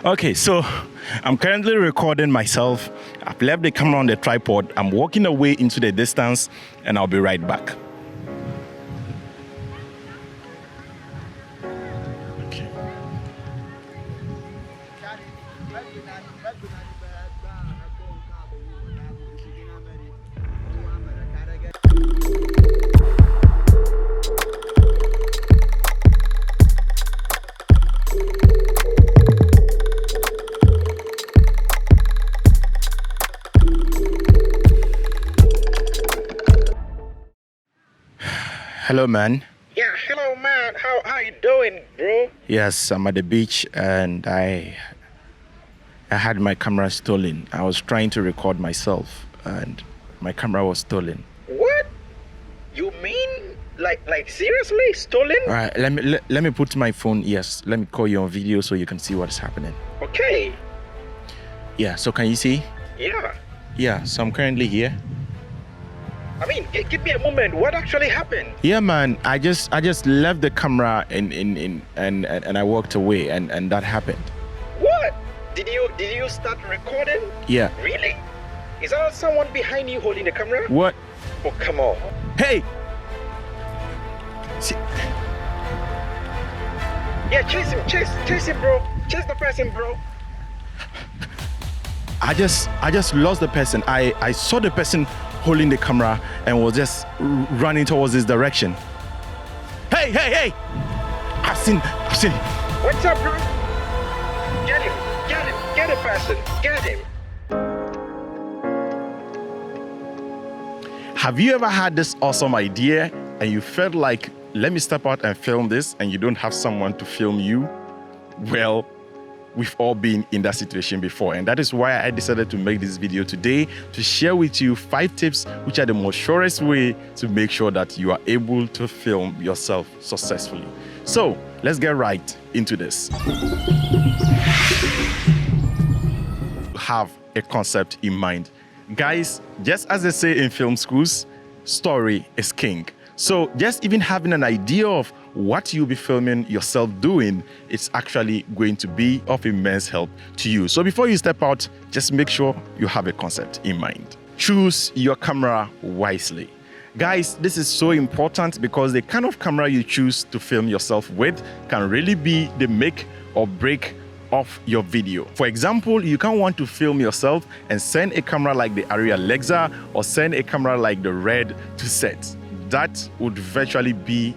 Okay, so I'm currently recording myself. I've left the camera on the tripod. I'm walking away into the distance and I'll be right back. Okay. Hello, man. Yeah, hello, man. How you doing, bro? Yes, I'm at the beach and I had my camera stolen. I was trying to record myself and my camera was stolen. What? You mean like seriously stolen? All right, let me put my phone. Yes, let me call you on video so you can see what's happening. Okay. Yeah, so can you see? Yeah. Yeah, so I'm currently here. I mean, give me a moment. What actually happened? Yeah, man. I just left the camera and I walked away and that happened. What? Did you start recording? Yeah. Really? Is there someone behind you holding the camera? What? Oh, come on. Hey! See, Yeah, chase him, bro. Chase the person, bro. I just lost the person. I saw the person holding the camera and was just running towards this direction. Hey! I've seen. What's up, bro? Get the person. Get him. Have you ever had this awesome idea and you felt like, let me step out and film this, and you don't have someone to film you? Well, we've all been in that situation before, and that is why I decided to make this video today to share with you 5 tips which are the most surest way to make sure that you are able to film yourself successfully. So let's get right into this. Have a concept in mind. Guys, just as they say in film schools, story is king. So just even having an idea of what you'll be filming yourself doing, it's actually going to be of immense help to you. So before you step out, just make sure you have a concept in mind. Choose your camera wisely. Guys, this is so important because the kind of camera you choose to film yourself with can really be the make or break of your video. For example, you can want to film yourself and send a camera like the Arri Alexa or send a camera like the Red to set. That would virtually be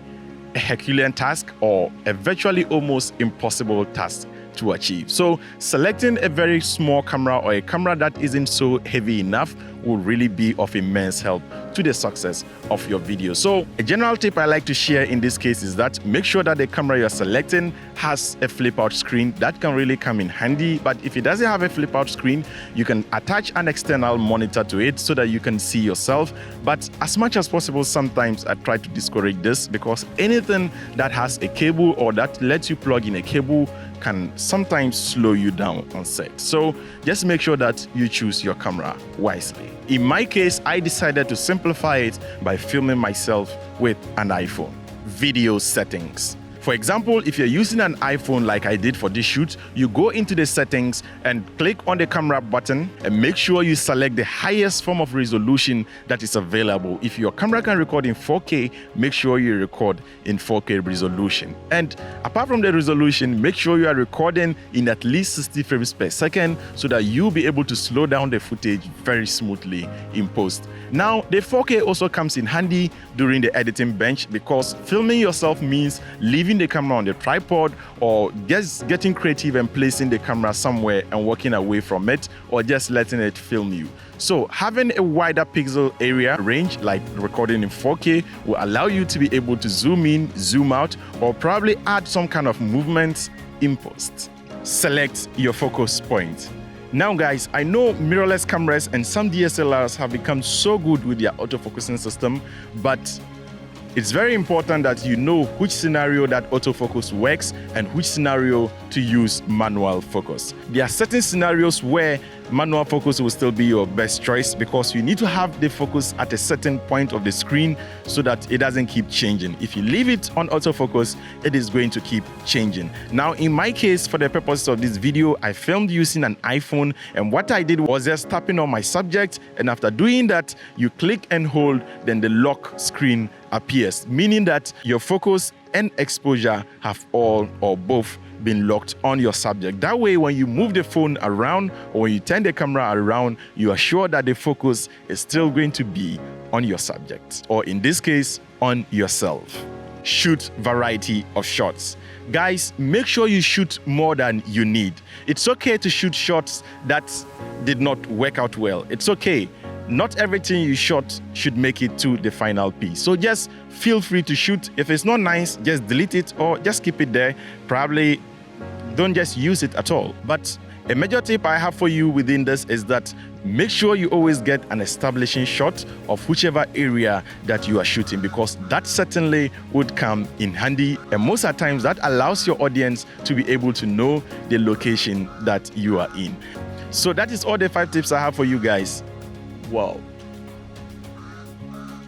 a Herculean task or a virtually almost impossible task to achieve. So selecting a very small camera or a camera that isn't so heavy enough will really be of immense help to the success of your video. So a general tip I like to share in this case is that make sure that the camera you're selecting has a flip out screen. That can really come in handy, but if it doesn't have a flip out screen, you can attach an external monitor to it so that you can see yourself. But as much as possible, sometimes I try to discourage this because anything that has a cable or that lets you plug in a cable can sometimes slow you down on set. So just make sure that you choose your camera wisely. In my case, I decided to simplify it by filming myself with an iPhone. Video settings. For example, if you're using an iPhone like I did for this shoot, you go into the settings and click on the camera button and make sure you select the highest form of resolution that is available. If your camera can record in 4K, make sure you record in 4K resolution. And apart from the resolution, make sure you are recording in at least 60 frames per second so that you'll be able to slow down the footage very smoothly in post. Now, the 4K also comes in handy during the editing bench because filming yourself means leaving the camera on the tripod or just getting creative and placing the camera somewhere and walking away from it or just letting it film you. So having a wider pixel area range like recording in 4K will allow you to be able to zoom in, zoom out, or probably add some kind of movement in post. Select your focus point. Now guys, I know mirrorless cameras and some DSLRs have become so good with their autofocusing system, but it's very important that you know which scenario that autofocus works and which scenario to use manual focus. There are certain scenarios where manual focus will still be your best choice because you need to have the focus at a certain point of the screen so that it doesn't keep changing. If you leave it on autofocus, it is going to keep changing. Now, in my case, for the purpose of this video, I filmed using an iPhone, and what I did was just tapping on my subject, and after doing that, you click and hold, then the lock screen appears, meaning that your focus and exposure have all or both been locked on your subject. That way, when you move the phone around or when you turn the camera around, you are sure that the focus is still going to be on your subject, or in this case, on yourself. Shoot variety of shots. Guys, make sure you shoot more than you need. It's okay to shoot shots that did not work out well. It's okay. Not everything you shot should make it to the final piece. So just feel free to shoot. If it's not nice, just delete it or just keep it there. Probably don't just use it at all. But a major tip I have for you within this is that make sure you always get an establishing shot of whichever area that you are shooting, because that certainly would come in handy. And most of the times that allows your audience to be able to know the location that you are in. So that is all the 5 tips I have for you guys. Wow.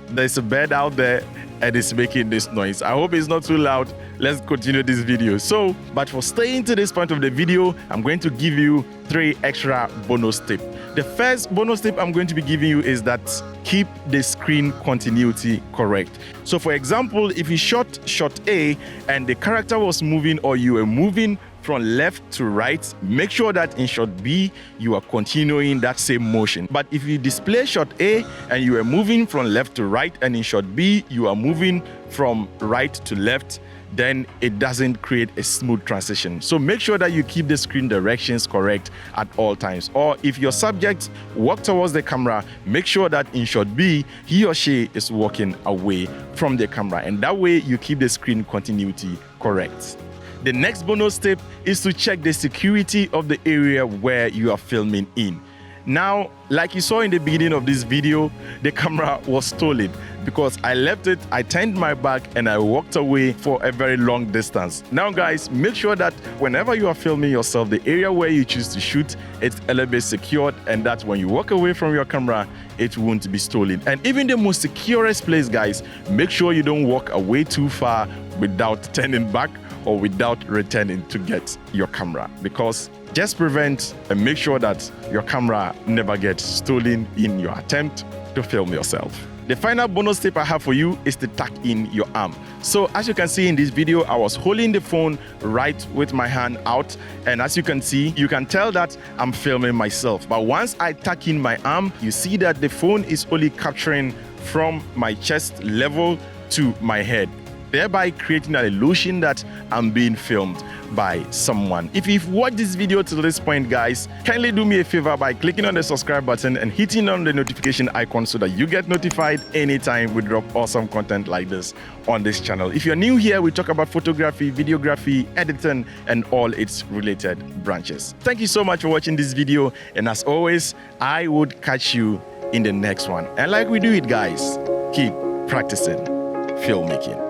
There's a bird out there and it's making this noise. I hope it's not too loud. Let's continue this video. But for staying to this point of the video, I'm going to give you 3 extra bonus tips. The first bonus tip I'm going to be giving you is that keep the screen continuity correct. So for example, if you shot shot A and the character was moving or you were moving from left to right, make sure that in shot B, you are continuing that same motion. But if you display shot A and you are moving from left to right, and in shot B, you are moving from right to left, then it doesn't create a smooth transition. So make sure that you keep the screen directions correct at all times. Or if your subject walks towards the camera, make sure that in shot B, he or she is walking away from the camera. And that way you keep the screen continuity correct. The next bonus tip is to check the security of the area where you are filming in. Now, like you saw in the beginning of this video, the camera was stolen because I left it, I turned my back, and I walked away for a very long distance. Now guys, make sure that whenever you are filming yourself, the area where you choose to shoot, it's a little bit secured, and that when you walk away from your camera, it won't be stolen. And even the most securest place, guys, make sure you don't walk away too far without turning back or without returning to get your camera, because just prevent and make sure that your camera never gets stolen in your attempt to film yourself. The final bonus tip I have for you is to tuck in your arm. So as you can see in this video, I was holding the phone right with my hand out, and as you can see, you can tell that I'm filming myself. But once I tuck in my arm, you see that the phone is only capturing from my chest level to my head, thereby creating an illusion that I'm being filmed by someone. If you've watched this video to this point, guys, kindly do me a favor by clicking on the subscribe button and hitting on the notification icon so that you get notified anytime we drop awesome content like this on this channel. If you're new here, we talk about photography, videography, editing, and all its related branches. Thank you so much for watching this video, and as always, I would catch you in the next one. And like we do it, guys, keep practicing filmmaking.